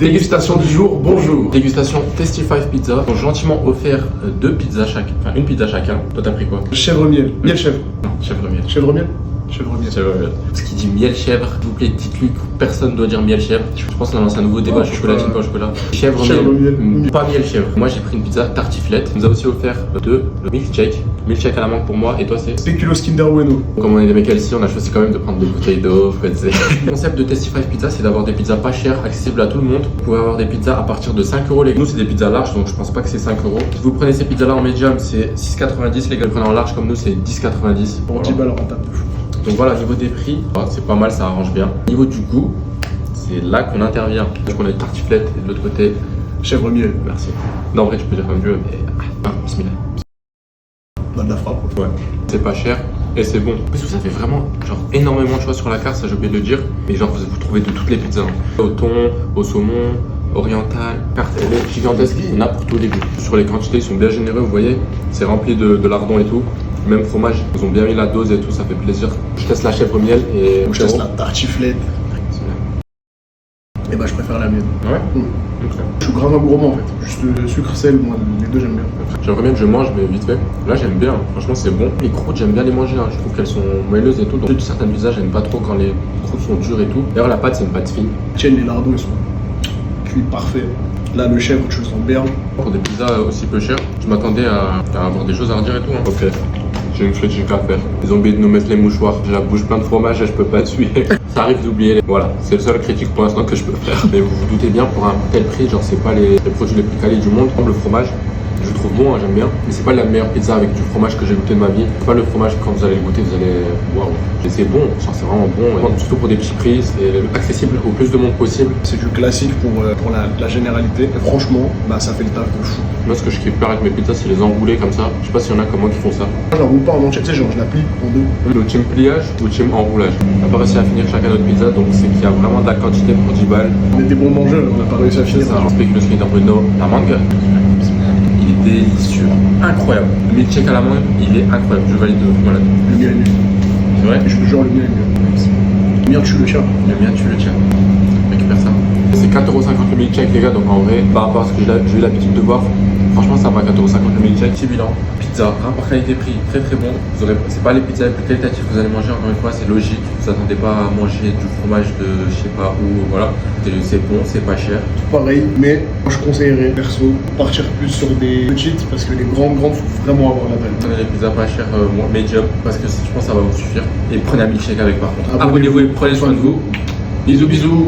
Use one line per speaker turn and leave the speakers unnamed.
Dégustation du jour, bonjour.
Dégustation Tasty5 Pizza. Ils ont gentiment offert deux pizzas chacun, enfin une pizza chacun. Toi t'as pris quoi?
Chèvre miel, miel chèvre.
Non, chèvre miel.
Chèvre miel. Chèvre miel.
Chèvre miel. Ce qui dit miel chèvre, s'il vous plaît, dites-lui que personne ne doit dire miel chèvre. Je pense qu'on a lancé un nouveau débat, chocolatine, pas au chocolat. Chèvre miel. Pas miel chèvre. Moi j'ai pris une pizza tartiflette. Il nous a aussi offert deux milkshake. Milkshake à la mangue pour moi et toi c'est
Spéculoos Kinder Bueno.
Comme on est des mecs healthy, on a choisi quand même de prendre des bouteilles d'eau. Le concept de Tasty5 Pizza, c'est d'avoir des pizzas pas chères, accessibles à tout le monde. Vous pouvez avoir des pizzas à partir de 5 €. Nous, c'est des pizzas larges, donc je pense pas que c'est 5 €. Si vous prenez ces pizzas-là en medium, c'est 6,90. Les gars, le prenez en large comme nous, c'est 10,90.
Pour 10 balles rentable de fou.
Donc voilà, niveau des prix, c'est pas mal, ça arrange bien. Niveau du goût, c'est là qu'on intervient. Donc on a une tartiflette et de l'autre côté,
Chèvre miel.
merci. Non, en vrai, tu peux dire comme Dieu, mais bismillah.
On a de la frappe.
Ouais, c'est pas cher et c'est bon. Parce que ça fait vraiment genre énormément de choix sur la carte, ça j'ai oublié de le dire. Mais genre vous trouvez de toutes les pizzas. Au thon, au saumon, oriental, carte elle est gigantesque, on a pour tous les goûts. Sur les quantités, ils sont bien généreux, vous voyez. C'est rempli de lardons et tout. Même fromage, ils ont bien mis la dose et tout, ça fait plaisir. Je teste la chèvre miel et
Je teste la tartiflette. Et bah je préfère la mienne.
Ouais.
Ok. Je suis grave un gourmand en fait. Juste le sucre, sel, moi les deux j'aime bien.
J'aimerais bien que je mange, mais vite fait. Là, j'aime bien. Franchement, c'est bon. Les croûtes, j'aime bien les manger. Je trouve qu'elles sont moelleuses et tout. Donc, certaines pizzas, j'aime pas trop quand les croûtes sont dures et tout. D'ailleurs, la pâte, c'est une pâte fine.
Tiens, les lardons ils sont cuits parfaits. Là, le chèvre, tu le sens bien.
Pour des pizzas aussi peu chères, je m'attendais à avoir des choses à redire et tout. Ok. J'ai une critique à faire. Ils ont oublié de nous mettre les mouchoirs. J'ai la bouche plein de fromage et je peux pas tuer. Ça arrive d'oublier les... Voilà, c'est le seul critique pour l'instant que je peux faire. Mais vous vous doutez bien, pour un tel prix, genre c'est pas les produits les plus quali du monde. Le fromage, je le trouve bon, j'aime bien. Mais c'est pas la meilleure pizza avec du fromage que j'ai goûté de ma vie. C'est pas le fromage quand vous allez le goûter, vous allez... Waouh. Et c'est bon, genre c'est vraiment bon. Et surtout pour des petits prix, c'est accessible au plus de monde possible.
C'est du classique pour la généralité. Et franchement, bah ça fait le taf de fou.
Moi, ce que je kiffe faire avec mes pizzas, c'est les enrouler comme ça. Je sais pas s'il y en a comme moi qui font ça.
Moi, je la roule pas en entier, tu sais, genre je la plie en deux.
Le team pliage ou team enroulage. On n'a pas réussi à finir chacun notre pizza, donc c'est qu'il y a vraiment de la quantité pour 10 balles.
On était bons mangeurs, on n'a pas réussi à finir.
C'est ça, Spéculoos Kinder Bueno. La mangue, il est délicieux. Incroyable. Le milkshake à la mangue, il est incroyable. Je valide. Voilà.
Le mien est mieux.
C'est vrai?
Et je te jure, le mien est mieux. Le mien, tu le tiens.
Le mien, tu le tiens. Récupère ça. C'est 4,50 € le milkshake, les gars, donc en vrai, par rapport à ce que j'ai eu l'habitude de voir, franchement, ça va, 4,50 € le milkshake. Petit bilan. Pizza, rapport qualité-prix, très très bon. C'est pas les pizzas les plus qualitatives que vous allez manger, encore une fois, c'est logique. Vous attendez pas à manger du fromage de je sais pas où, voilà. C'est bon, c'est pas cher.
Pareil, mais moi je conseillerais perso partir plus sur des petites parce que les grandes, faut vraiment avoir la dalle.
Prenez les pizzas pas chères, medium, parce que je pense que ça va vous suffire. Et prenez un milkshake avec par contre.
Abonnez-vous.
Abonnez-vous et prenez soin de vous. Bisous bisous.